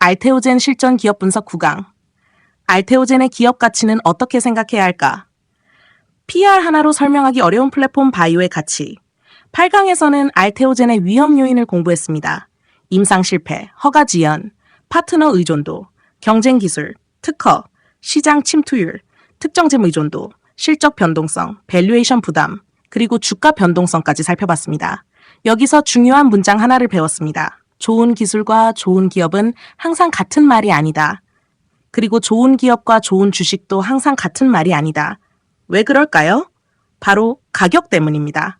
알테오젠 실전 기업 분석 9강. 알테오젠의 기업 가치는 어떻게 생각해야 할까? PR 하나로 설명하기 어려운 플랫폼 바이오의 가치. 8강에서는 알테오젠의 위험 요인을 공부했습니다. 임상 실패, 허가 지연, 파트너 의존도, 경쟁 기술, 특허, 시장 침투율, 특정 재무 의존도, 실적 변동성, 밸류에이션 부담, 그리고 주가 변동성까지 살펴봤습니다. 여기서 중요한 문장 하나를 배웠습니다. 좋은 기술과 좋은 기업은 항상 같은 말이 아니다. 그리고 좋은 기업과 좋은 주식도 항상 같은 말이 아니다. 왜 그럴까요? 바로 가격 때문입니다.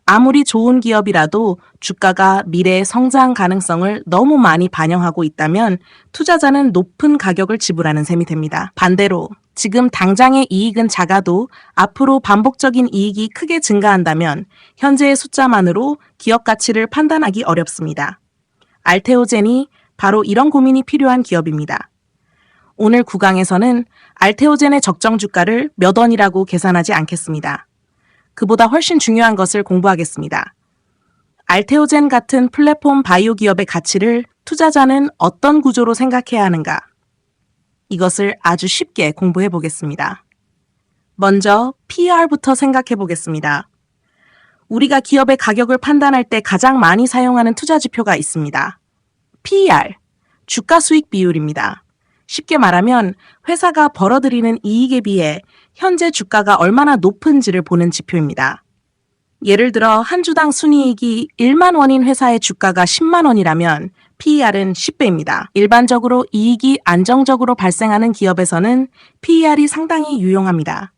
아무리 좋은 기업이라도 주가가 미래의 성장 가능성을 너무 많이 반영하고 있다면 투자자는 높은 가격을 지불하는 셈이 됩니다. 반대로 지금 당장의 이익은 작아도 앞으로 반복적인 이익이 크게 증가한다면 현재의 숫자만으로 기업 가치를 판단하기 어렵습니다. 알테오젠이 바로 이런 고민이 필요한 기업입니다. 오늘 9강에서는 알테오젠의 적정 주가를 몇 원이라고 계산하지 않겠습니다. 그보다 훨씬 중요한 것을 공부하겠습니다. 알테오젠 같은 플랫폼 바이오 기업의 가치를 투자자는 어떤 구조로 생각해야 하는가? 이것을 아주 쉽게 공부해 보겠습니다. 먼저 PER부터 생각해 보겠습니다. 우리가 기업의 가격을 판단할 때 가장 많이 사용하는 투자 지표가 있습니다. PER, 주가 수익 비율입니다. 쉽게 말하면 회사가 벌어들이는 이익에 비해 현재 주가가 얼마나 높은지를 보는 지표입니다. 예를 들어 한 주당 순이익이 1만 원인 회사의 주가가 10만 원이라면 PER은 10배입니다. 일반적으로 이익이 안정적으로 발생하는 기업에서는 PER이 상당히 유용합니다.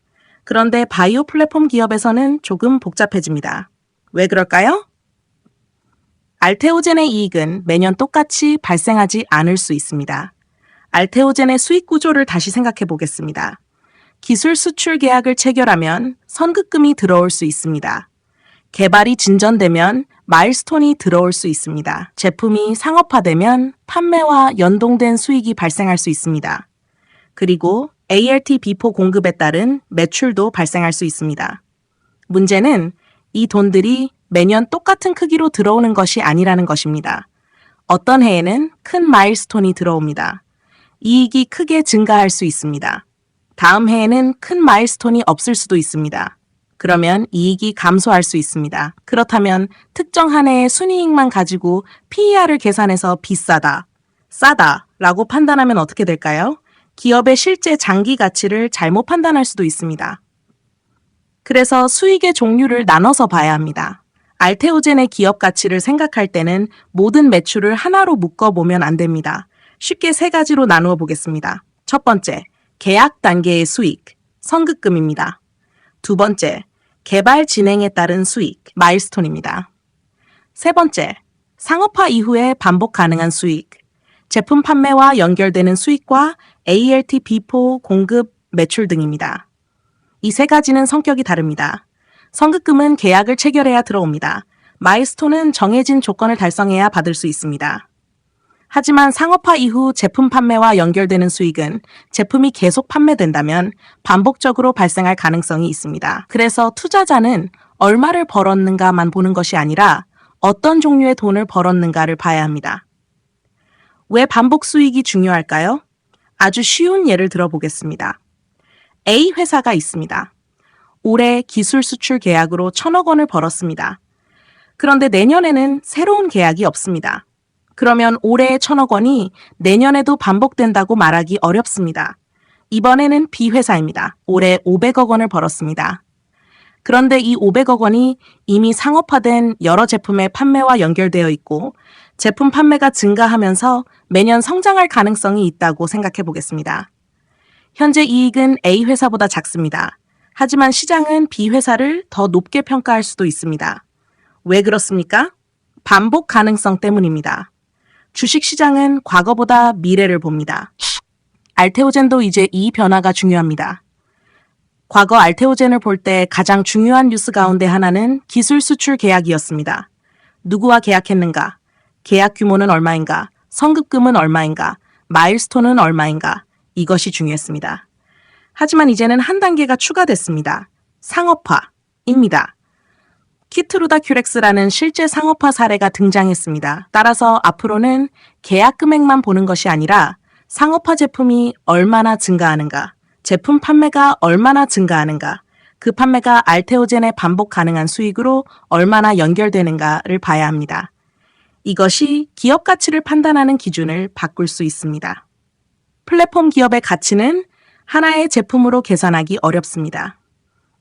그런데 바이오 플랫폼 기업에서는 조금 복잡해집니다. 왜 그럴까요? 알테오젠의 이익은 매년 똑같이 발생하지 않을 수 있습니다. 알테오젠의 수익 구조를 다시 생각해 보겠습니다. 기술 수출 계약을 체결하면 선급금이 들어올 수 있습니다. 개발이 진전되면 마일스톤이 들어올 수 있습니다. 제품이 상업화되면 판매와 연동된 수익이 발생할 수 있습니다. 그리고 ALT 비포 공급에 따른 매출도 발생할 수 있습니다. 문제는 이 돈들이 매년 똑같은 크기로 들어오는 것이 아니라는 것입니다. 어떤 해에는 큰 마일스톤이 들어옵니다. 이익이 크게 증가할 수 있습니다. 다음 해에는 큰 마일스톤이 없을 수도 있습니다. 그러면 이익이 감소할 수 있습니다. 그렇다면 특정 한 해의 순이익만 가지고 PER을 계산해서 비싸다, 싸다 라고 판단하면 어떻게 될까요? 기업의 실제 장기 가치를 잘못 판단할 수도 있습니다. 그래서 수익의 종류를 나눠서 봐야 합니다. 알테오젠의 기업 가치를 생각할 때는 모든 매출을 하나로 묶어보면 안 됩니다. 쉽게 세 가지로 나누어 보겠습니다. 첫 번째, 계약 단계의 수익, 선급금입니다. 두 번째, 개발 진행에 따른 수익, 마일스톤입니다. 세 번째, 상업화 이후에 반복 가능한 수익, 제품 판매와 연결되는 수익과 ALT 비포 공급 매출 등입니다. 이 세 가지는 성격이 다릅니다. 선급금은 계약을 체결해야 들어옵니다. 마일스톤은 정해진 조건을 달성해야 받을 수 있습니다. 하지만 상업화 이후 제품 판매와 연결되는 수익은 제품이 계속 판매된다면 반복적으로 발생할 가능성이 있습니다. 그래서 투자자는 얼마를 벌었는가만 보는 것이 아니라 어떤 종류의 돈을 벌었는가를 봐야 합니다. 왜 반복 수익이 중요할까요? 아주 쉬운 예를 들어보겠습니다. A 회사가 있습니다. 올해 기술 수출 계약으로 1,000억 원을 벌었습니다. 그런데 내년에는 새로운 계약이 없습니다. 그러면 올해의 1,000억 원이 내년에도 반복된다고 말하기 어렵습니다. 이번에는 B 회사입니다. 올해 500억 원을 벌었습니다. 그런데 이 500억 원이 이미 상업화된 여러 제품의 판매와 연결되어 있고 제품 판매가 증가하면서 매년 성장할 가능성이 있다고 생각해 보겠습니다. 현재 이익은 A 회사보다 작습니다. 하지만 시장은 B 회사를 더 높게 평가할 수도 있습니다. 왜 그렇습니까? 반복 가능성 때문입니다. 주식시장은 과거보다 미래를 봅니다. 알테오젠도 이제 이 변화가 중요합니다. 과거 알테오젠을 볼 때 가장 중요한 뉴스 가운데 하나는 기술 수출 계약이었습니다. 누구와 계약했는가? 계약 규모는 얼마인가? 선급금은 얼마인가? 마일스톤은 얼마인가? 이것이 중요했습니다. 하지만 이제는 한 단계가 추가됐습니다. 상업화입니다. 키트루다 큐렉스라는 실제 상업화 사례가 등장했습니다. 따라서 앞으로는 계약 금액만 보는 것이 아니라 상업화 제품이 얼마나 증가하는가, 제품 판매가 얼마나 증가하는가, 그 판매가 알테오젠의 반복 가능한 수익으로 얼마나 연결되는가를 봐야 합니다. 이것이 기업 가치를 판단하는 기준을 바꿀 수 있습니다. 플랫폼 기업의 가치는 하나의 제품으로 계산하기 어렵습니다.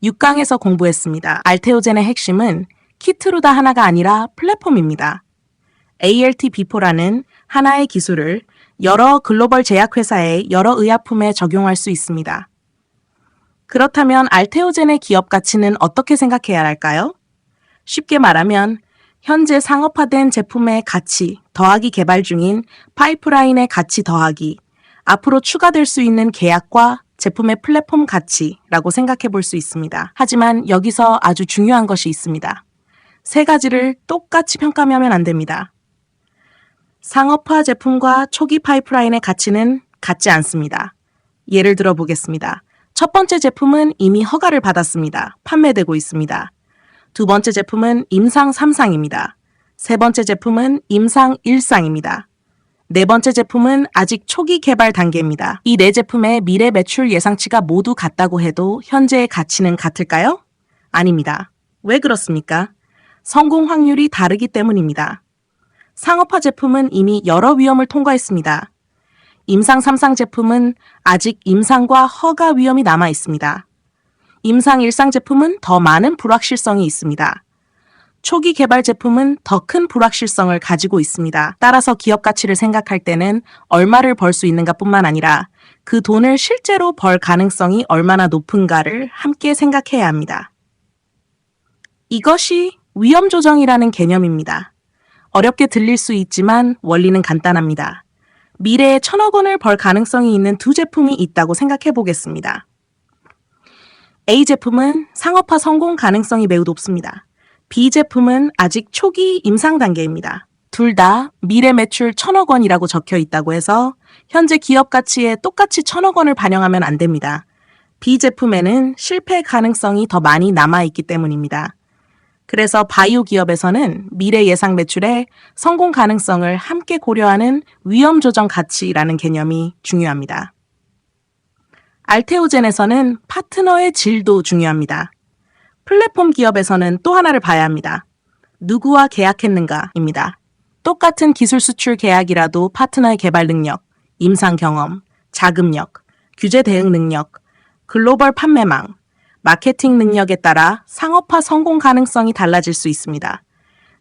6강에서 공부했습니다. 알테오젠의 핵심은 키트루다 하나가 아니라 플랫폼입니다. ALT-B4라는 하나의 기술을 여러 글로벌 제약회사의 여러 의약품에 적용할 수 있습니다. 그렇다면 알테오젠의 기업 가치는 어떻게 생각해야 할까요? 쉽게 말하면 현재 상업화된 제품의 가치 더하기 개발 중인 파이프라인의 가치 더하기 앞으로 추가될 수 있는 계약과 제품의 플랫폼 가치라고 생각해 볼 수 있습니다. 하지만 여기서 아주 중요한 것이 있습니다. 세 가지를 똑같이 평가하면 안 됩니다. 상업화 제품과 초기 파이프라인의 가치는 같지 않습니다. 예를 들어 보겠습니다. 첫 번째 제품은 이미 허가를 받았습니다. 판매되고 있습니다. 두 번째 제품은 임상 3상입니다. 세 번째 제품은 임상 1상입니다. 네 번째 제품은 아직 초기 개발 단계입니다. 이 네 제품의 미래 매출 예상치가 모두 같다고 해도 현재의 가치는 같을까요? 아닙니다. 왜 그렇습니까? 성공 확률이 다르기 때문입니다. 상업화 제품은 이미 여러 위험을 통과했습니다. 임상 3상 제품은 아직 임상과 허가 위험이 남아 있습니다. 임상 1상 제품은 더 많은 불확실성이 있습니다. 초기 개발 제품은 더 큰 불확실성을 가지고 있습니다. 따라서 기업 가치를 생각할 때는 얼마를 벌 수 있는가 뿐만 아니라 그 돈을 실제로 벌 가능성이 얼마나 높은가를 함께 생각해야 합니다. 이것이 위험 조정이라는 개념입니다. 어렵게 들릴 수 있지만 원리는 간단합니다. 미래에 1,000억 원을 벌 가능성이 있는 두 제품이 있다고 생각해 보겠습니다. A 제품은 상업화 성공 가능성이 매우 높습니다. B 제품은 아직 초기 임상 단계입니다. 둘 다 미래 매출 1,000억 원이라고 적혀 있다고 해서 현재 기업 가치에 똑같이 1,000억 원을 반영하면 안 됩니다. B 제품에는 실패 가능성이 더 많이 남아있기 때문입니다. 그래서 바이오 기업에서는 미래 예상 매출의 성공 가능성을 함께 고려하는 위험 조정 가치라는 개념이 중요합니다. 알테오젠에서는 파트너의 질도 중요합니다. 플랫폼 기업에서는 또 하나를 봐야 합니다. 누구와 계약했는가입니다. 똑같은 기술 수출 계약이라도 파트너의 개발 능력, 임상 경험, 자금력, 규제 대응 능력, 글로벌 판매망, 마케팅 능력에 따라 상업화 성공 가능성이 달라질 수 있습니다.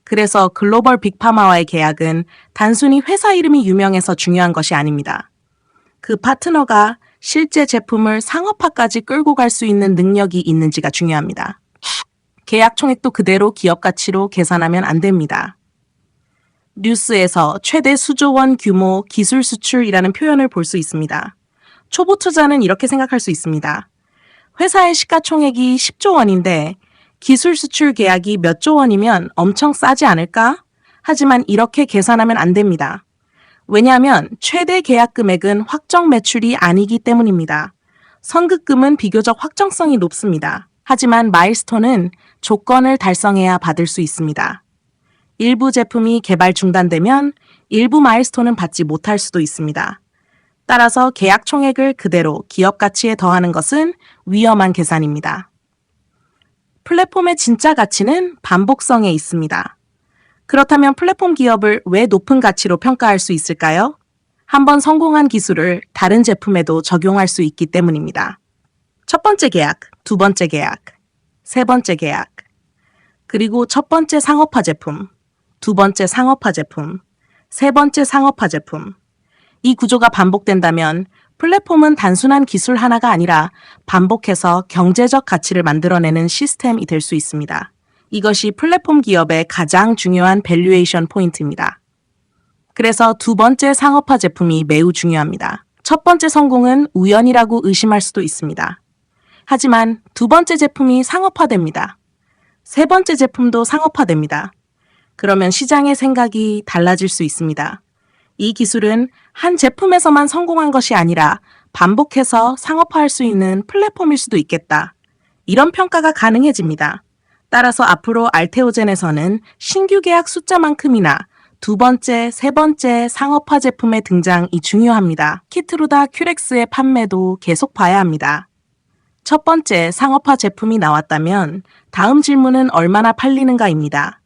그래서 글로벌 빅파마와의 계약은 단순히 회사 이름이 유명해서 중요한 것이 아닙니다. 그 파트너가 실제 제품을 상업화까지 끌고 갈 수 있는 능력이 있는지가 중요합니다. 계약 총액도 그대로 기업 가치로 계산하면 안 됩니다. 뉴스에서 최대 수조 원 규모 기술 수출이라는 표현을 볼 수 있습니다. 초보 투자는 이렇게 생각할 수 있습니다. 회사의 시가총액이 10조 원인데 기술 수출 계약이 몇 조 원이면 엄청 싸지 않을까? 하지만 이렇게 계산하면 안 됩니다. 왜냐하면 최대 계약 금액은 확정 매출이 아니기 때문입니다. 선급금은 비교적 확정성이 높습니다. 하지만 마일스톤은 조건을 달성해야 받을 수 있습니다. 일부 제품이 개발 중단되면 일부 마일스톤은 받지 못할 수도 있습니다. 따라서 계약 총액을 그대로 기업 가치에 더하는 것은 위험한 계산입니다. 플랫폼의 진짜 가치는 반복성에 있습니다. 그렇다면 플랫폼 기업을 왜 높은 가치로 평가할 수 있을까요? 한번 성공한 기술을 다른 제품에도 적용할 수 있기 때문입니다. 첫 번째 계약, 두 번째 계약, 세 번째 계약, 그리고 첫 번째 상업화 제품, 두 번째 상업화 제품, 세 번째 상업화 제품. 이 구조가 반복된다면 플랫폼은 단순한 기술 하나가 아니라 반복해서 경제적 가치를 만들어내는 시스템이 될 수 있습니다. 이것이 플랫폼 기업의 가장 중요한 밸류에이션 포인트입니다. 그래서 두 번째 상업화 제품이 매우 중요합니다. 첫 번째 성공은 우연이라고 의심할 수도 있습니다. 하지만 두 번째 제품이 상업화됩니다. 세 번째 제품도 상업화됩니다. 그러면 시장의 생각이 달라질 수 있습니다. 이 기술은 한 제품에서만 성공한 것이 아니라 반복해서 상업화할 수 있는 플랫폼일 수도 있겠다. 이런 평가가 가능해집니다. 따라서 앞으로 알테오젠에서는 신규 계약 숫자만큼이나 두 번째, 세 번째 상업화 제품의 등장이 중요합니다. 키트루다 큐렉스의 판매도 계속 봐야 합니다. 첫 번째, 상업화 제품이 나왔다면 다음 질문은 얼마나 팔리는가입니다.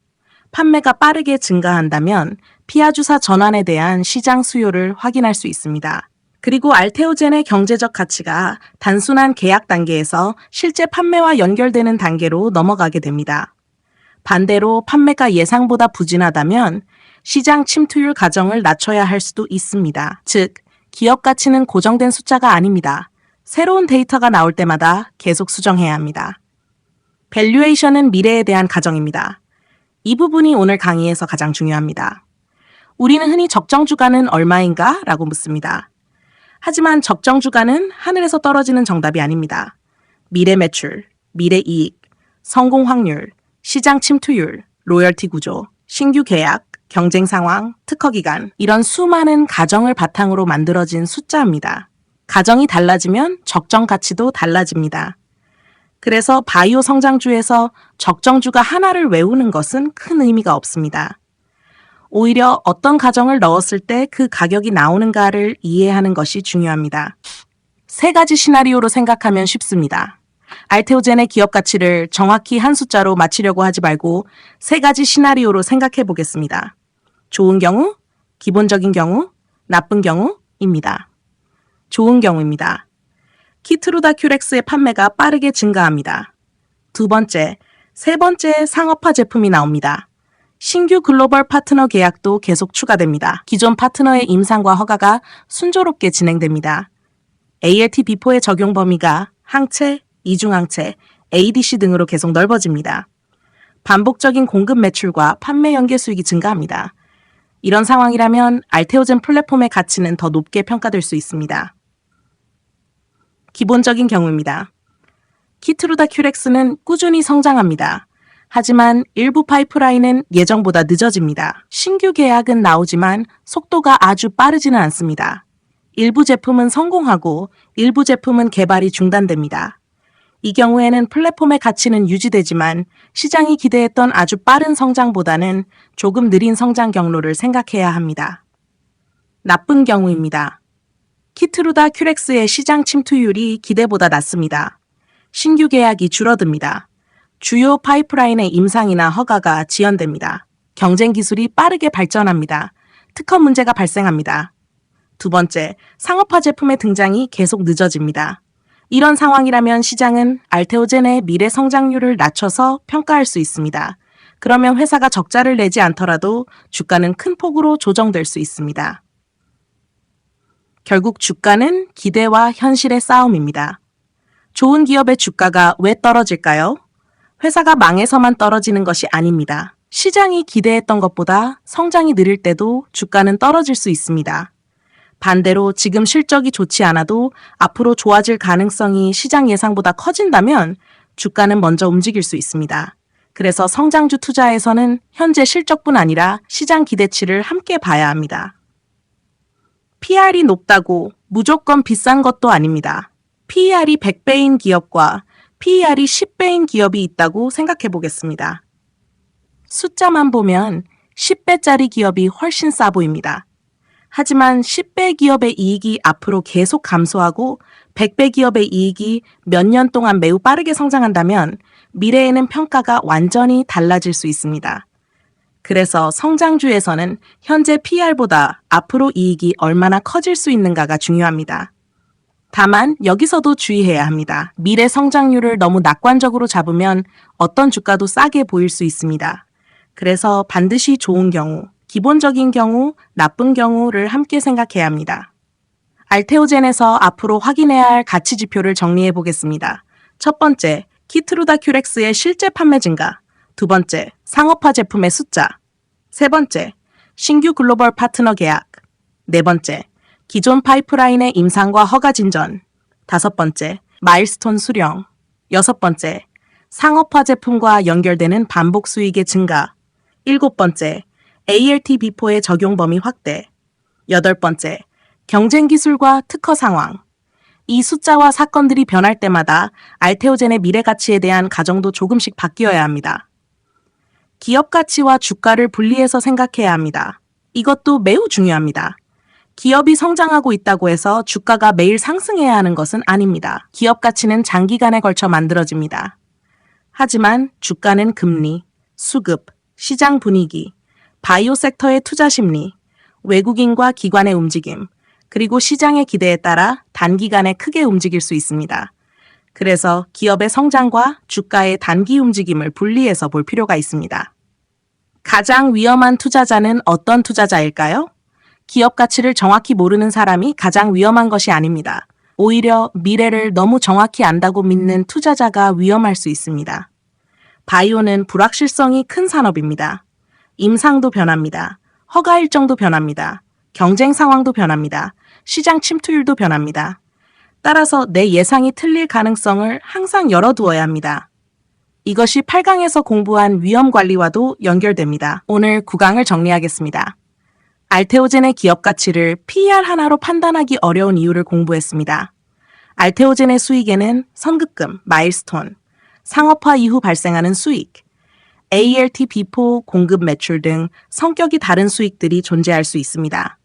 판매가 빠르게 증가한다면 피하 주사 전환에 대한 시장 수요를 확인할 수 있습니다. 그리고 알테오젠의 경제적 가치가 단순한 계약 단계에서 실제 판매와 연결되는 단계로 넘어가게 됩니다. 반대로 판매가 예상보다 부진하다면 시장 침투율 가정을 낮춰야 할 수도 있습니다. 즉, 기업 가치는 고정된 숫자가 아닙니다. 새로운 데이터가 나올 때마다 계속 수정해야 합니다. 밸류에이션은 미래에 대한 가정입니다. 이 부분이 오늘 강의에서 가장 중요합니다. 우리는 흔히 적정 주가는 얼마인가? 라고 묻습니다. 하지만 적정 주가는 하늘에서 떨어지는 정답이 아닙니다. 미래 매출, 미래 이익, 성공 확률, 시장 침투율, 로열티 구조, 신규 계약, 경쟁 상황, 특허 기간, 이런 수많은 가정을 바탕으로 만들어진 숫자입니다. 가정이 달라지면 적정 가치도 달라집니다. 그래서 바이오 성장주에서 적정주가 하나를 외우는 것은 큰 의미가 없습니다. 오히려 어떤 가정을 넣었을 때 그 가격이 나오는가를 이해하는 것이 중요합니다. 세 가지 시나리오로 생각하면 쉽습니다. 알테오젠의 기업 가치를 정확히 한 숫자로 맞히려고 하지 말고 세 가지 시나리오로 생각해 보겠습니다. 좋은 경우, 기본적인 경우, 나쁜 경우입니다. 좋은 경우입니다. 키트루다 큐렉스의 판매가 빠르게 증가합니다. 두 번째, 세 번째 상업화 제품이 나옵니다. 신규 글로벌 파트너 계약도 계속 추가됩니다. 기존 파트너의 임상과 허가가 순조롭게 진행됩니다. ALT 비포의 적용 범위가 항체, 이중항체, ADC 등으로 계속 넓어집니다. 반복적인 공급 매출과 판매 연계 수익이 증가합니다. 이런 상황이라면 알테오젠 플랫폼의 가치는 더 높게 평가될 수 있습니다. 기본적인 경우입니다. 키트루다 큐렉스는 꾸준히 성장합니다. 하지만 일부 파이프라인은 예정보다 늦어집니다. 신규 계약은 나오지만 속도가 아주 빠르지는 않습니다. 일부 제품은 성공하고 일부 제품은 개발이 중단됩니다. 이 경우에는 플랫폼의 가치는 유지되지만 시장이 기대했던 아주 빠른 성장보다는 조금 느린 성장 경로를 생각해야 합니다. 나쁜 경우입니다. 키트루다 큐렉스의 시장 침투율이 기대보다 낮습니다. 신규 계약이 줄어듭니다. 주요 파이프라인의 임상이나 허가가 지연됩니다. 경쟁 기술이 빠르게 발전합니다. 특허 문제가 발생합니다. 두 번째, 상업화 제품의 등장이 계속 늦어집니다. 이런 상황이라면 시장은 알테오젠의 미래 성장률을 낮춰서 평가할 수 있습니다. 그러면 회사가 적자를 내지 않더라도 주가는 큰 폭으로 조정될 수 있습니다. 결국 주가는 기대와 현실의 싸움입니다. 좋은 기업의 주가가 왜 떨어질까요? 회사가 망해서만 떨어지는 것이 아닙니다. 시장이 기대했던 것보다 성장이 느릴 때도 주가는 떨어질 수 있습니다. 반대로 지금 실적이 좋지 않아도 앞으로 좋아질 가능성이 시장 예상보다 커진다면 주가는 먼저 움직일 수 있습니다. 그래서 성장주 투자에서는 현재 실적뿐 아니라 시장 기대치를 함께 봐야 합니다. PR이 높다고 무조건 비싼 것도 아닙니다. PER이 100배인 기업과 PER이 10배인 기업이 있다고 생각해 보겠습니다. 숫자만 보면 10배짜리 기업이 훨씬 싸 보입니다. 하지만 10배 기업의 이익이 앞으로 계속 감소하고 100배 기업의 이익이 몇 년 동안 매우 빠르게 성장한다면 미래에는 평가가 완전히 달라질 수 있습니다. 그래서 성장주에서는 현재 PR보다 앞으로 이익이 얼마나 커질 수 있는가가 중요합니다. 다만 여기서도 주의해야 합니다. 미래 성장률을 너무 낙관적으로 잡으면 어떤 주가도 싸게 보일 수 있습니다. 그래서 반드시 좋은 경우, 기본적인 경우, 나쁜 경우를 함께 생각해야 합니다. 알테오젠에서 앞으로 확인해야 할 가치 지표를 정리해 보겠습니다. 첫 번째, 키트루다 큐렉스의 실제 판매 증가. 두 번째, 상업화 제품의 숫자. 세 번째, 신규 글로벌 파트너 계약. 네 번째, 기존 파이프라인의 임상과 허가 진전. 다섯 번째, 마일스톤 수령. 여섯 번째, 상업화 제품과 연결되는 반복 수익의 증가. 일곱 번째, ALT 비포의 적용 범위 확대. 여덟 번째, 경쟁 기술과 특허 상황. 이 숫자와 사건들이 변할 때마다 알테오젠의 미래 가치에 대한 가정도 조금씩 바뀌어야 합니다. 기업 가치와 주가를 분리해서 생각해야 합니다. 이것도 매우 중요합니다. 기업이 성장하고 있다고 해서 주가가 매일 상승해야 하는 것은 아닙니다. 기업 가치는 장기간에 걸쳐 만들어집니다. 하지만 주가는 금리, 수급, 시장 분위기, 바이오 섹터의 투자 심리, 외국인과 기관의 움직임, 그리고 시장의 기대에 따라 단기간에 크게 움직일 수 있습니다. 그래서 기업의 성장과 주가의 단기 움직임을 분리해서 볼 필요가 있습니다. 가장 위험한 투자자는 어떤 투자자일까요? 기업 가치를 정확히 모르는 사람이 가장 위험한 것이 아닙니다. 오히려 미래를 너무 정확히 안다고 믿는 투자자가 위험할 수 있습니다. 바이오는 불확실성이 큰 산업입니다. 임상도 변합니다. 허가 일정도 변합니다. 경쟁 상황도 변합니다. 시장 침투율도 변합니다. 따라서 내 예상이 틀릴 가능성을 항상 열어두어야 합니다. 이것이 8강에서 공부한 위험 관리와도 연결됩니다. 오늘 9강을 정리하겠습니다. 알테오젠의 기업 가치를 PER 하나로 판단하기 어려운 이유를 공부했습니다. 알테오젠의 수익에는 선급금, 마일스톤, 상업화 이후 발생하는 수익, ALT 비포 공급 매출 등 성격이 다른 수익들이 존재할 수 있습니다.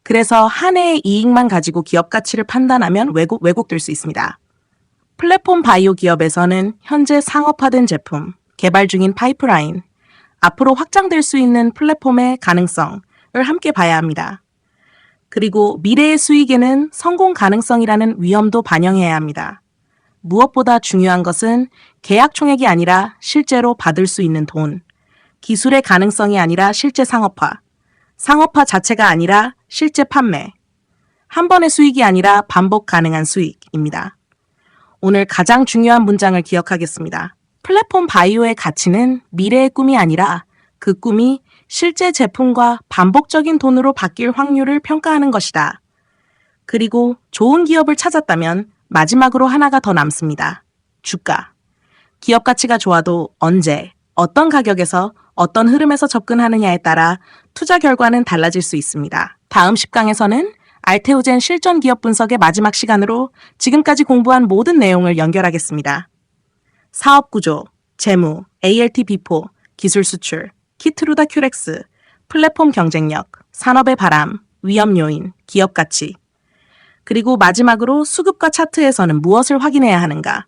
그래서 한 해의 이익만 가지고 기업 가치를 판단하면 왜곡될 수 있습니다. 플랫폼 바이오 기업에서는 현재 상업화된 제품, 개발 중인 파이프라인, 앞으로 확장될 수 있는 플랫폼의 가능성을 함께 봐야 합니다. 그리고 미래의 수익에는 성공 가능성이라는 위험도 반영해야 합니다. 무엇보다 중요한 것은 계약 총액이 아니라 실제로 받을 수 있는 돈, 기술의 가능성이 아니라 실제 상업화, 상업화 자체가 아니라 실제 판매, 한 번의 수익이 아니라 반복 가능한 수익입니다. 오늘 가장 중요한 문장을 기억하겠습니다. 플랫폼 바이오의 가치는 미래의 꿈이 아니라 그 꿈이 실제 제품과 반복적인 돈으로 바뀔 확률을 평가하는 것이다. 그리고 좋은 기업을 찾았다면 마지막으로 하나가 더 남습니다. 주가. 기업 가치가 좋아도 언제, 어떤 가격에서, 어떤 흐름에서 접근하느냐에 따라 투자 결과는 달라질 수 있습니다. 다음 10강에서는 알테오젠 실전 기업 분석의 마지막 시간으로 지금까지 공부한 모든 내용을 연결하겠습니다. 사업 구조, 재무, ALT 비포, 기술 수출, 키트루다 큐렉스, 플랫폼 경쟁력, 산업의 바람, 위험 요인, 기업 가치. 그리고 마지막으로 수급과 차트에서는 무엇을 확인해야 하는가?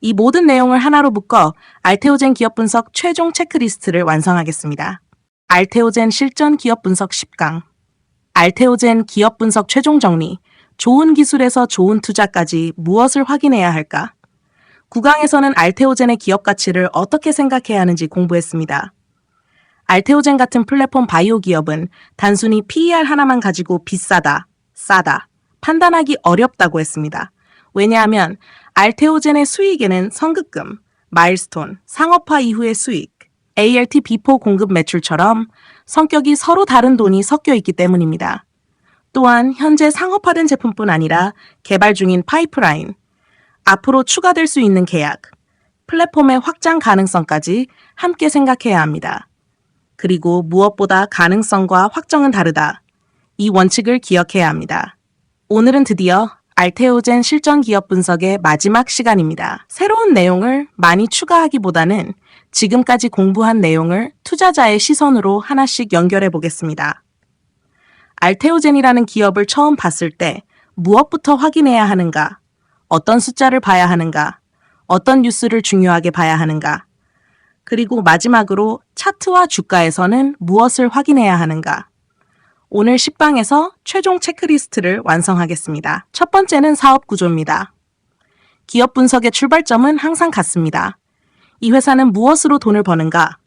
이 모든 내용을 하나로 묶어 알테오젠 기업 분석 최종 체크리스트를 완성하겠습니다. 알테오젠 실전 기업 분석 10강. 알테오젠 기업 분석 최종 정리. 좋은 기술에서 좋은 투자까지 무엇을 확인해야 할까? 9강에서는 알테오젠의 기업 가치를 어떻게 생각해야 하는지 공부했습니다. 알테오젠 같은 플랫폼 바이오 기업은 단순히 PER 하나만 가지고 비싸다, 싸다, 판단하기 어렵다고 했습니다. 왜냐하면 알테오젠의 수익에는 선급금, 마일스톤, 상업화 이후의 수익, ALT 비포 공급 매출처럼 성격이 서로 다른 돈이 섞여 있기 때문입니다. 또한 현재 상업화된 제품뿐 아니라 개발 중인 파이프라인, 앞으로 추가될 수 있는 계약, 플랫폼의 확장 가능성까지 함께 생각해야 합니다. 그리고 무엇보다 가능성과 확정은 다르다. 이 원칙을 기억해야 합니다. 오늘은 드디어 알테오젠 실전 기업 분석의 마지막 시간입니다. 새로운 내용을 많이 추가하기보다는 지금까지 공부한 내용을 투자자의 시선으로 하나씩 연결해 보겠습니다. 알테오젠이라는 기업을 처음 봤을 때 무엇부터 확인해야 하는가? 어떤 숫자를 봐야 하는가? 어떤 뉴스를 중요하게 봐야 하는가? 그리고 마지막으로 차트와 주가에서는 무엇을 확인해야 하는가? 오늘 10강에서 최종 체크리스트를 완성하겠습니다. 첫 번째는 사업 구조입니다. 기업 분석의 출발점은 항상 같습니다. 이 회사는 무엇으로 돈을 버는가?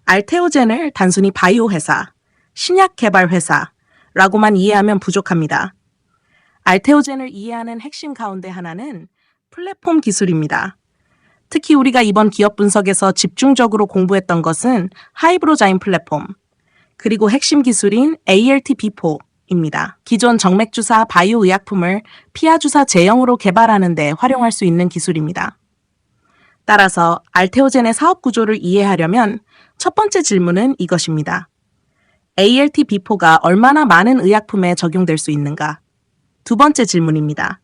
알테오젠을 단순히 바이오 회사, 신약 개발 회사라고만 이해하면 부족합니다. 알테오젠을 이해하는 핵심 가운데 하나는 플랫폼 기술입니다. 특히 우리가 이번 기업 분석에서 집중적으로 공부했던 것은 하이브로자인 플랫폼, 그리고 핵심 기술인 ALT 비포입니다. 기존 정맥주사 바이오 의약품을 피하주사 제형으로 개발하는 데 활용할 수 있는 기술입니다. 따라서 알테오젠의 사업 구조를 이해하려면 첫 번째 질문은 이것입니다. ALT 비포가 얼마나 많은 의약품에 적용될 수 있는가? 두 번째 질문입니다.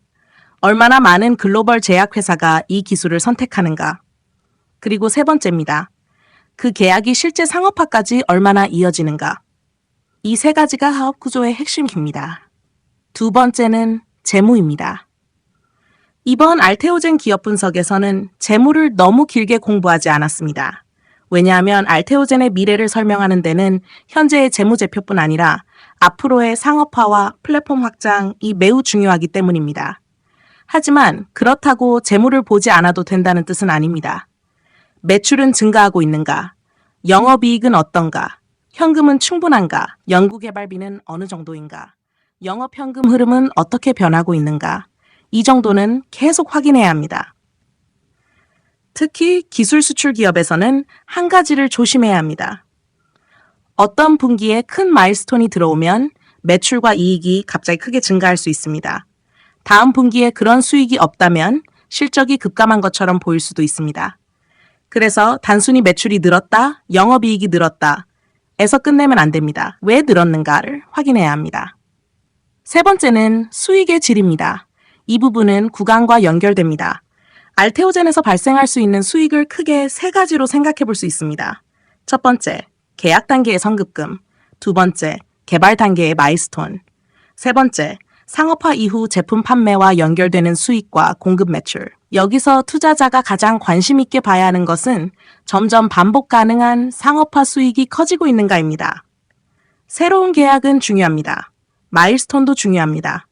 얼마나 많은 글로벌 제약회사가 이 기술을 선택하는가? 그리고 세 번째입니다. 그 계약이 실제 상업화까지 얼마나 이어지는가? 이 세 가지가 사업 구조의 핵심입니다. 두 번째는 재무입니다. 이번 알테오젠 기업 분석에서는 재무를 너무 길게 공부하지 않았습니다. 왜냐하면 알테오젠의 미래를 설명하는 데는 현재의 재무제표뿐 아니라 앞으로의 상업화와 플랫폼 확장이 매우 중요하기 때문입니다. 하지만 그렇다고 재무를 보지 않아도 된다는 뜻은 아닙니다. 매출은 증가하고 있는가? 영업이익은 어떤가? 현금은 충분한가? 연구개발비는 어느 정도인가? 영업현금 흐름은 어떻게 변하고 있는가? 이 정도는 계속 확인해야 합니다. 특히 기술 수출 기업에서는 한 가지를 조심해야 합니다. 어떤 분기에 큰 마일스톤이 들어오면 매출과 이익이 갑자기 크게 증가할 수 있습니다. 다음 분기에 그런 수익이 없다면 실적이 급감한 것처럼 보일 수도 있습니다. 그래서 단순히 매출이 늘었다, 영업이익이 늘었다 에서 끝내면 안 됩니다. 왜 늘었는가를 확인해야 합니다. 세 번째는 수익의 질입니다. 이 부분은 구간과 연결됩니다. 알테오젠에서 발생할 수 있는 수익을 크게 세 가지로 생각해 볼 수 있습니다. 첫 번째, 계약 단계의 선급금. 두 번째, 개발 단계의 마일스톤. 세 번째, 상업화 이후 제품 판매와 연결되는 수익과 공급 매출. 여기서 투자자가 가장 관심 있게 봐야 하는 것은 점점 반복 가능한 상업화 수익이 커지고 있는가입니다. 새로운 계약은 중요합니다. 마일스톤도 중요합니다.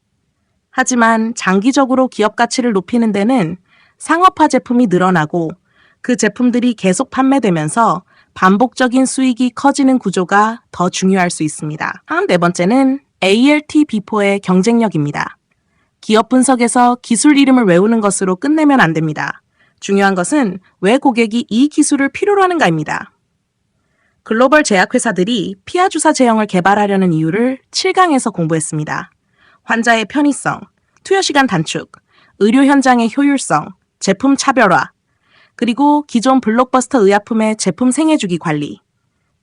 하지만 장기적으로 기업 가치를 높이는 데는 상업화 제품이 늘어나고 그 제품들이 계속 판매되면서 반복적인 수익이 커지는 구조가 더 중요할 수 있습니다. 네 번째는 ALT 비포의 경쟁력입니다. 기업 분석에서 기술 이름을 외우는 것으로 끝내면 안 됩니다. 중요한 것은 왜 고객이 이 기술을 필요로 하는가입니다. 글로벌 제약회사들이 피하 주사 제형을 개발하려는 이유를 7강에서 공부했습니다. 환자의 편의성, 투여 시간 단축, 의료 현장의 효율성, 제품 차별화, 그리고 기존 블록버스터 의약품의 제품 생애주기 관리.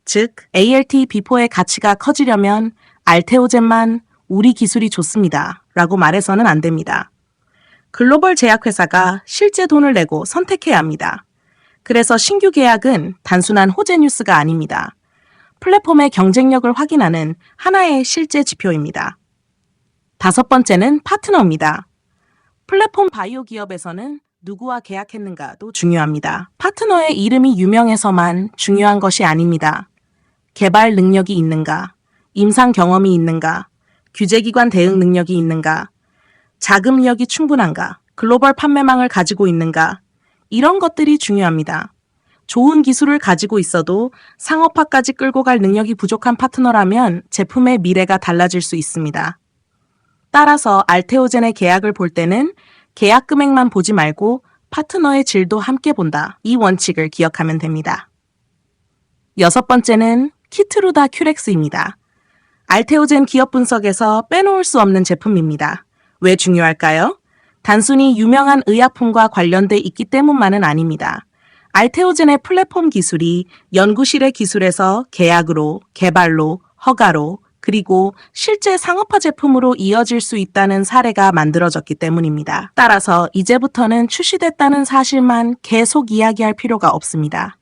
즉, ALT 비포의 가치가 커지려면 알테오젠만 우리 기술이 좋습니다 라고 말해서는 안 됩니다. 글로벌 제약회사가 실제 돈을 내고 선택해야 합니다. 그래서 신규 계약은 단순한 호재 뉴스가 아닙니다. 플랫폼의 경쟁력을 확인하는 하나의 실제 지표입니다. 다섯 번째는 파트너입니다. 플랫폼 바이오 기업에서는 누구와 계약했는가도 중요합니다. 파트너의 이름이 유명해서만 중요한 것이 아닙니다. 개발 능력이 있는가, 임상 경험이 있는가, 규제기관 대응 능력이 있는가, 자금력이 충분한가, 글로벌 판매망을 가지고 있는가, 이런 것들이 중요합니다. 좋은 기술을 가지고 있어도 상업화까지 끌고 갈 능력이 부족한 파트너라면 제품의 미래가 달라질 수 있습니다. 따라서 알테오젠의 계약을 볼 때는 계약 금액만 보지 말고 파트너의 질도 함께 본다. 이 원칙을 기억하면 됩니다. 여섯 번째는 키트루다 큐렉스입니다. 알테오젠 기업 분석에서 빼놓을 수 없는 제품입니다. 왜 중요할까요? 단순히 유명한 의약품과 관련돼 있기 때문만은 아닙니다. 알테오젠의 플랫폼 기술이 연구실의 기술에서 계약으로, 개발로, 허가로, 그리고 실제 상업화 제품으로 이어질 수 있다는 사례가 만들어졌기 때문입니다. 따라서 이제부터는 출시됐다는 사실만 계속 이야기할 필요가 없습니다.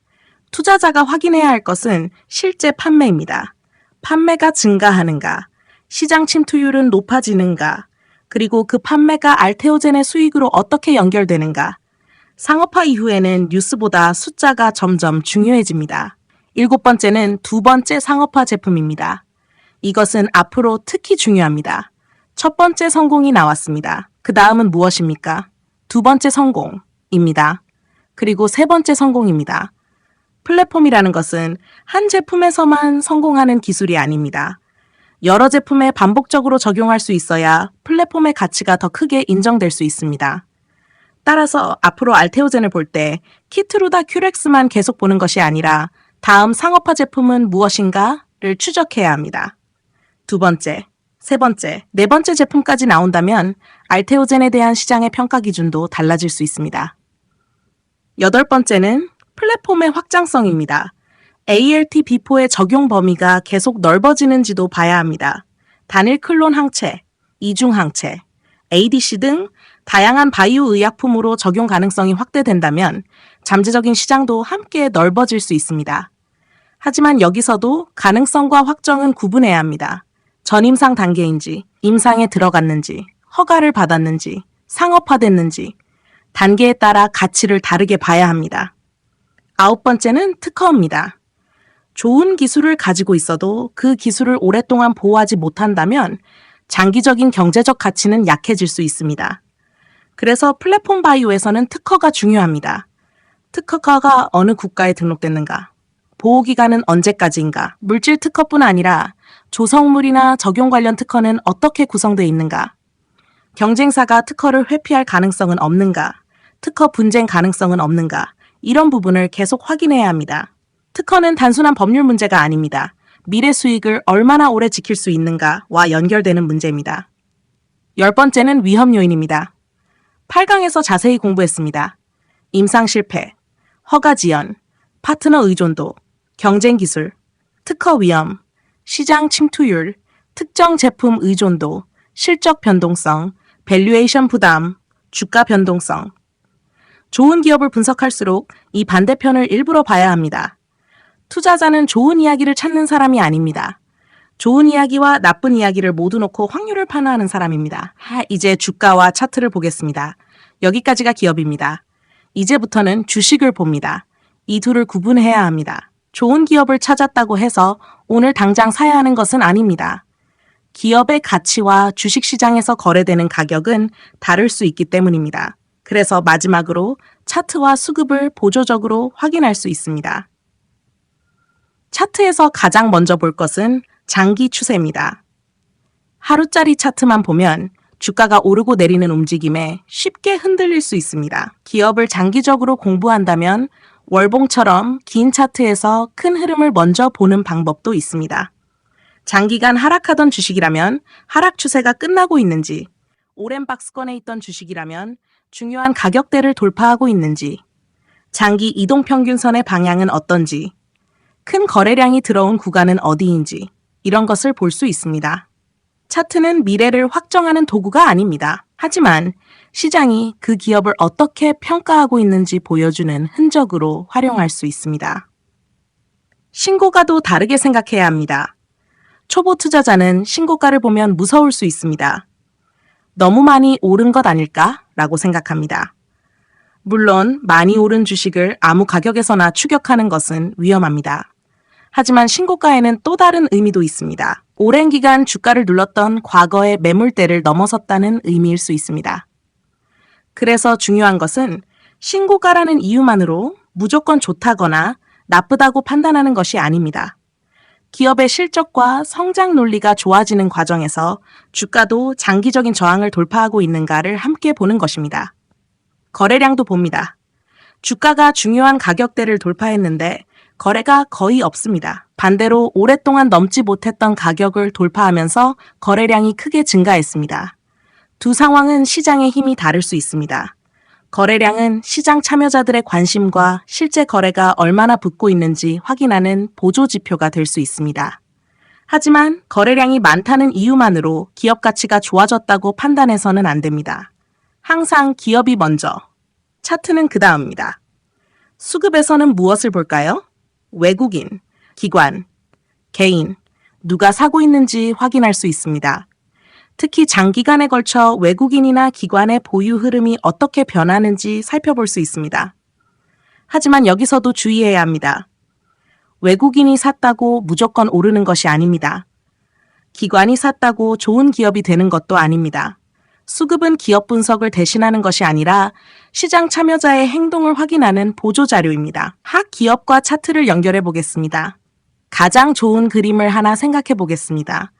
투자자가 확인해야 할 것은 실제 판매입니다. 판매가 증가하는가, 시장 침투율은 높아지는가, 그리고 그 판매가 알테오젠의 수익으로 어떻게 연결되는가. 상업화 이후에는 뉴스보다 숫자가 점점 중요해집니다. 일곱 번째는 두 번째 상업화 제품입니다. 이것은 앞으로 특히 중요합니다. 첫 번째 성공이 나왔습니다. 그 다음은 무엇입니까? 두 번째 성공입니다. 그리고 세 번째 성공입니다. 플랫폼이라는 것은 한 제품에서만 성공하는 기술이 아닙니다. 여러 제품에 반복적으로 적용할 수 있어야 플랫폼의 가치가 더 크게 인정될 수 있습니다. 따라서 앞으로 알테오젠을 볼 때 키트루다 큐렉스만 계속 보는 것이 아니라 다음 상업화 제품은 무엇인가를 추적해야 합니다. 두 번째, 세 번째, 네 번째 제품까지 나온다면 알테오젠에 대한 시장의 평가 기준도 달라질 수 있습니다. 여덟 번째는 플랫폼의 확장성입니다. ALT 비포의 적용 범위가 계속 넓어지는지도 봐야 합니다. 단일 클론 항체, 이중 항체, ADC 등 다양한 바이오 의약품으로 적용 가능성이 확대된다면 잠재적인 시장도 함께 넓어질 수 있습니다. 하지만 여기서도 가능성과 확정은 구분해야 합니다. 전임상 단계인지, 임상에 들어갔는지, 허가를 받았는지, 상업화됐는지, 단계에 따라 가치를 다르게 봐야 합니다. 9번째는 특허입니다. 좋은 기술을 가지고 있어도 그 기술을 오랫동안 보호하지 못한다면 장기적인 경제적 가치는 약해질 수 있습니다. 그래서 플랫폼 바이오에서는 특허가 중요합니다. 특허가 어느 국가에 등록됐는가? 보호기간은 언제까지인가? 물질 특허뿐 아니라 조성물이나 적용 관련 특허는 어떻게 구성되어 있는가? 경쟁사가 특허를 회피할 가능성은 없는가? 특허 분쟁 가능성은 없는가? 이런 부분을 계속 확인해야 합니다. 특허는 단순한 법률 문제가 아닙니다. 미래 수익을 얼마나 오래 지킬 수 있는가와 연결되는 문제입니다. 10번째는 위험 요인입니다. 8강에서 자세히 공부했습니다. 임상 실패, 허가 지연, 파트너 의존도, 경쟁 기술, 특허 위험, 시장 침투율, 특정 제품 의존도, 실적 변동성, 밸류에이션 부담, 주가 변동성. 좋은 기업을 분석할수록 이 반대편을 일부러 봐야 합니다. 투자자는 좋은 이야기를 찾는 사람이 아닙니다. 좋은 이야기와 나쁜 이야기를 모두 놓고 확률을 판단하는 사람입니다. 이제 주가와 차트를 보겠습니다. 여기까지가 기업입니다. 이제부터는 주식을 봅니다. 이 둘을 구분해야 합니다. 좋은 기업을 찾았다고 해서 오늘 당장 사야 하는 것은 아닙니다. 기업의 가치와 주식시장에서 거래되는 가격은 다를 수 있기 때문입니다. 그래서 마지막으로 차트와 수급을 보조적으로 확인할 수 있습니다. 차트에서 가장 먼저 볼 것은 장기 추세입니다. 하루짜리 차트만 보면 주가가 오르고 내리는 움직임에 쉽게 흔들릴 수 있습니다. 기업을 장기적으로 공부한다면 월봉처럼 긴 차트에서 큰 흐름을 먼저 보는 방법도 있습니다. 장기간 하락하던 주식이라면 하락 추세가 끝나고 있는지, 오랜 박스권에 있던 주식이라면 중요한 가격대를 돌파하고 있는지, 장기 이동평균선의 방향은 어떤지, 큰 거래량이 들어온 구간은 어디인지 이런 것을 볼 수 있습니다. 차트는 미래를 확정하는 도구가 아닙니다. 하지만 시장이 그 기업을 어떻게 평가하고 있는지 보여주는 흔적으로 활용할 수 있습니다. 신고가도 다르게 생각해야 합니다. 초보 투자자는 신고가를 보면 무서울 수 있습니다. 너무 많이 오른 것 아닐까? 라고 생각합니다. 물론 많이 오른 주식을 아무 가격에서나 추격하는 것은 위험합니다. 하지만 신고가에는 또 다른 의미도 있습니다. 오랜 기간 주가를 눌렀던 과거의 매물대를 넘어섰다는 의미일 수 있습니다. 그래서 중요한 것은 신고가라는 이유만으로 무조건 좋다거나 나쁘다고 판단하는 것이 아닙니다. 기업의 실적과 성장 논리가 좋아지는 과정에서 주가도 장기적인 저항을 돌파하고 있는가를 함께 보는 것입니다. 거래량도 봅니다. 주가가 중요한 가격대를 돌파했는데 거래가 거의 없습니다. 반대로 오랫동안 넘지 못했던 가격을 돌파하면서 거래량이 크게 증가했습니다. 두 상황은 시장의 힘이 다를 수 있습니다. 거래량은 시장 참여자들의 관심과 실제 거래가 얼마나 붙고 있는지 확인하는 보조 지표가 될 수 있습니다. 하지만 거래량이 많다는 이유만으로 기업 가치가 좋아졌다고 판단해서는 안 됩니다. 항상 기업이 먼저, 차트는 그 다음입니다. 수급에서는 무엇을 볼까요? 외국인, 기관, 개인, 누가 사고 있는지 확인할 수 있습니다. 특히 장기간에 걸쳐 외국인이나 기관의 보유 흐름이 어떻게 변하는지 살펴볼 수 있습니다. 하지만 여기서도 주의해야 합니다. 외국인이 샀다고 무조건 오르는 것이 아닙니다. 기관이 샀다고 좋은 기업이 되는 것도 아닙니다. 수급은 기업 분석을 대신하는 것이 아니라 시장 참여자의 행동을 확인하는 보조 자료입니다. 각 기업과 차트를 연결해 보겠습니다. 가장 좋은 그림을 하나 생각해 보겠습니다.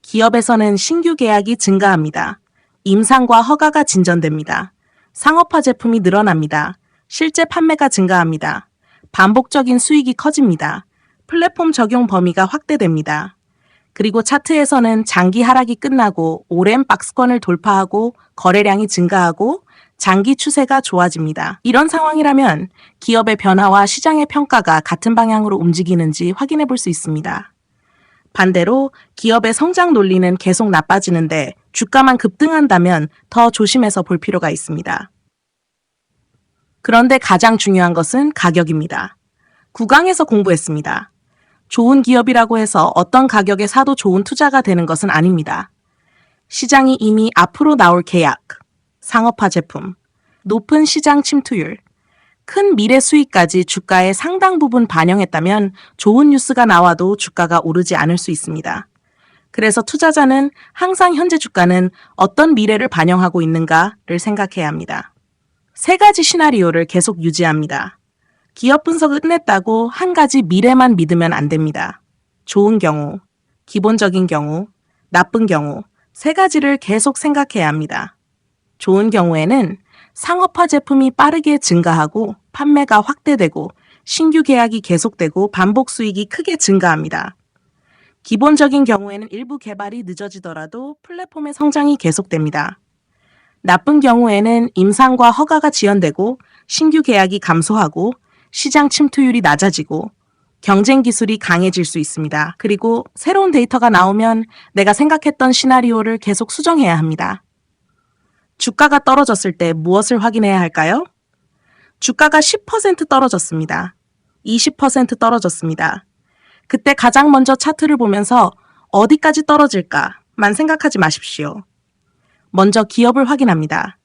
기업에서는 신규 계약이 증가합니다. 임상과 허가가 진전됩니다. 상업화 제품이 늘어납니다. 실제 판매가 증가합니다. 반복적인 수익이 커집니다. 플랫폼 적용 범위가 확대됩니다. 그리고 차트에서는 장기 하락이 끝나고 오랜 박스권을 돌파하고 거래량이 증가하고 장기 추세가 좋아집니다. 이런 상황이라면 기업의 변화와 시장의 평가가 같은 방향으로 움직이는지 확인해 볼 수 있습니다. 반대로 기업의 성장 논리는 계속 나빠지는데 주가만 급등한다면 더 조심해서 볼 필요가 있습니다. 그런데 가장 중요한 것은 가격입니다. 9강에서 공부했습니다. 좋은 기업이라고 해서 어떤 가격에 사도 좋은 투자가 되는 것은 아닙니다. 시장이 이미 앞으로 나올 계약, 상업화 제품, 높은 시장 침투율, 큰 미래 수익까지 주가의 상당 부분 반영했다면 좋은 뉴스가 나와도 주가가 오르지 않을 수 있습니다. 그래서 투자자는 항상 현재 주가는 어떤 미래를 반영하고 있는가를 생각해야 합니다. 세 가지 시나리오를 계속 유지합니다. 기업 분석을 끝냈다고 한 가지 미래만 믿으면 안 됩니다. 좋은 경우, 기본적인 경우, 나쁜 경우, 세 가지를 계속 생각해야 합니다. 좋은 경우에는 상업화 제품이 빠르게 증가하고 판매가 확대되고 신규 계약이 계속되고 반복 수익이 크게 증가합니다. 기본적인 경우에는 일부 개발이 늦어지더라도 플랫폼의 성장이 계속됩니다. 나쁜 경우에는 임상과 허가가 지연되고 신규 계약이 감소하고 시장 침투율이 낮아지고 경쟁 기술이 강해질 수 있습니다. 그리고 새로운 데이터가 나오면 내가 생각했던 시나리오를 계속 수정해야 합니다. 주가가 떨어졌을 때 무엇을 확인해야 할까요? 주가가 10% 떨어졌습니다. 20% 떨어졌습니다. 그때 가장 먼저 차트를 보면서 어디까지 떨어질까만 생각하지 마십시오. 먼저 기업을 확인합니다.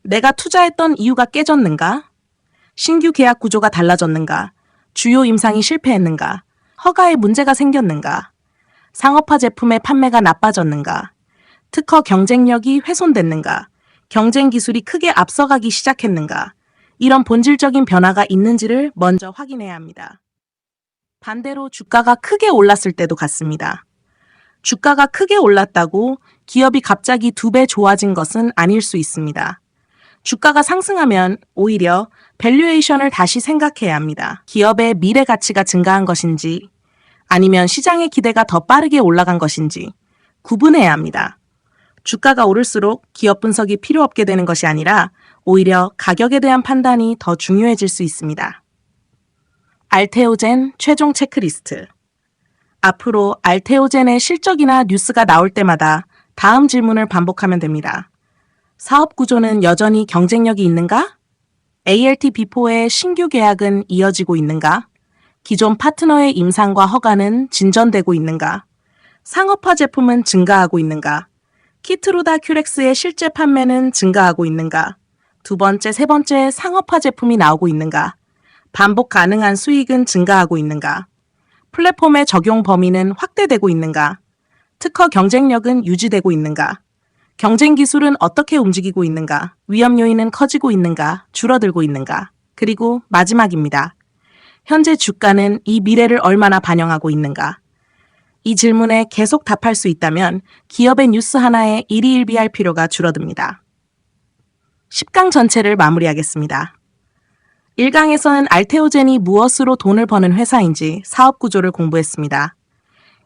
내가 투자했던 이유가 깨졌는가? 신규 계약 구조가 달라졌는가? 주요 임상이 실패했는가? 허가에 문제가 생겼는가? 상업화 제품의 판매가 나빠졌는가? 특허 경쟁력이 훼손됐는가? 경쟁 기술이 크게 앞서가기 시작했는가? 이런 본질적인 변화가 있는지를 먼저 확인해야 합니다. 반대로 주가가 크게 올랐을 때도 같습니다. 주가가 크게 올랐다고 기업이 갑자기 2배 좋아진 것은 아닐 수 있습니다. 주가가 상승하면 오히려 밸류에이션을 다시 생각해야 합니다. 기업의 미래 가치가 증가한 것인지 아니면 시장의 기대가 더 빠르게 올라간 것인지 구분해야 합니다. 주가가 오를수록 기업 분석이 필요 없게 되는 것이 아니라 오히려 가격에 대한 판단이 더 중요해질 수 있습니다. 알테오젠 최종 체크리스트. 앞으로 알테오젠의 실적이나 뉴스가 나올 때마다 다음 질문을 반복하면 됩니다. 사업 구조는 여전히 경쟁력이 있는가? ALT B4의 신규 계약은 이어지고 있는가? 기존 파트너의 임상과 허가는 진전되고 있는가? 상업화 제품은 증가하고 있는가? 키트루다 큐렉스의 실제 판매는 증가하고 있는가? 두 번째, 세 번째 상업화 제품이 나오고 있는가? 반복 가능한 수익은 증가하고 있는가? 플랫폼의 적용 범위는 확대되고 있는가? 특허 경쟁력은 유지되고 있는가? 경쟁 기술은 어떻게 움직이고 있는가? 위험 요인은 커지고 있는가? 줄어들고 있는가? 그리고 마지막입니다. 현재 주가는 이 미래를 얼마나 반영하고 있는가? 이 질문에 계속 답할 수 있다면 기업의 뉴스 하나에 일희일비할 필요가 줄어듭니다. 10강 전체를 마무리하겠습니다. 1강에서는 알테오젠이 무엇으로 돈을 버는 회사인지 사업 구조를 공부했습니다.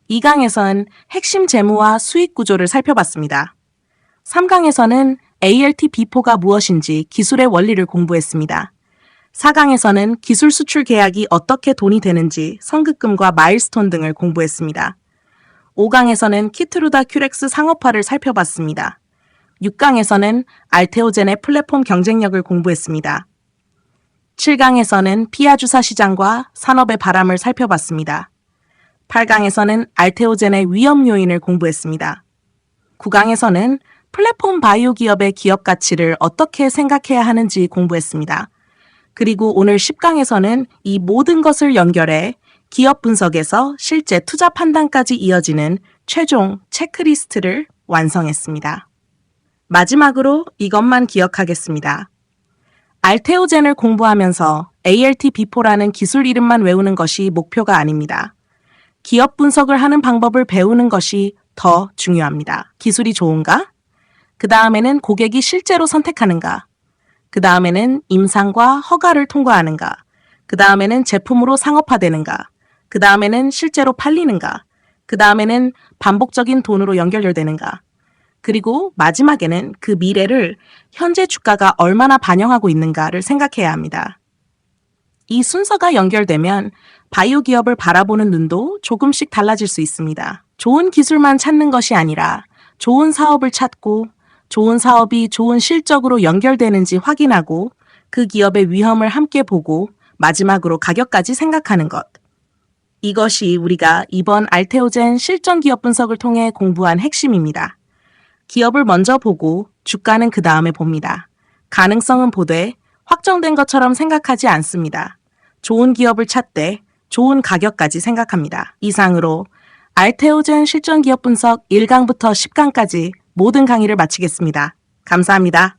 2강에서는 핵심 재무와 수익 구조를 살펴봤습니다. 3강에서는 ALT B4가 무엇인지 기술의 원리를 공부했습니다. 4강에서는 기술 수출 계약이 어떻게 돈이 되는지 선급금과 마일스톤 등을 공부했습니다. 5강에서는 키트루다 큐렉스 상업화를 살펴봤습니다. 6강에서는 알테오젠의 플랫폼 경쟁력을 공부했습니다. 7강에서는 피아주사 시장과 산업의 바람을 살펴봤습니다. 8강에서는 알테오젠의 위험 요인을 공부했습니다. 9강에서는 플랫폼 바이오 기업의 기업 가치를 어떻게 생각해야 하는지 공부했습니다. 그리고 오늘 10강에서는 이 모든 것을 연결해 기업 분석에서 실제 투자 판단까지 이어지는 최종 체크리스트를 완성했습니다. 마지막으로 이것만 기억하겠습니다. 알테오젠을 공부하면서 ALT B4라는 기술 이름만 외우는 것이 목표가 아닙니다. 기업 분석을 하는 방법을 배우는 것이 더 중요합니다. 기술이 좋은가? 그 다음에는 고객이 실제로 선택하는가? 그 다음에는 임상과 허가를 통과하는가? 그 다음에는 제품으로 상업화되는가? 그 다음에는 실제로 팔리는가? 그 다음에는 반복적인 돈으로 연결되는가? 그리고 마지막에는 그 미래를 현재 주가가 얼마나 반영하고 있는가를 생각해야 합니다. 이 순서가 연결되면 바이오 기업을 바라보는 눈도 조금씩 달라질 수 있습니다. 좋은 기술만 찾는 것이 아니라 좋은 사업을 찾고 좋은 사업이 좋은 실적으로 연결되는지 확인하고 그 기업의 위험을 함께 보고 마지막으로 가격까지 생각하는 것. 이것이 우리가 이번 알테오젠 실전 기업 분석을 통해 공부한 핵심입니다. 기업을 먼저 보고 주가는 그 다음에 봅니다. 가능성은 보되 확정된 것처럼 생각하지 않습니다. 좋은 기업을 찾되 좋은 가격까지 생각합니다. 이상으로 알테오젠 실전 기업 분석 1강부터 10강까지 모든 강의를 마치겠습니다. 감사합니다.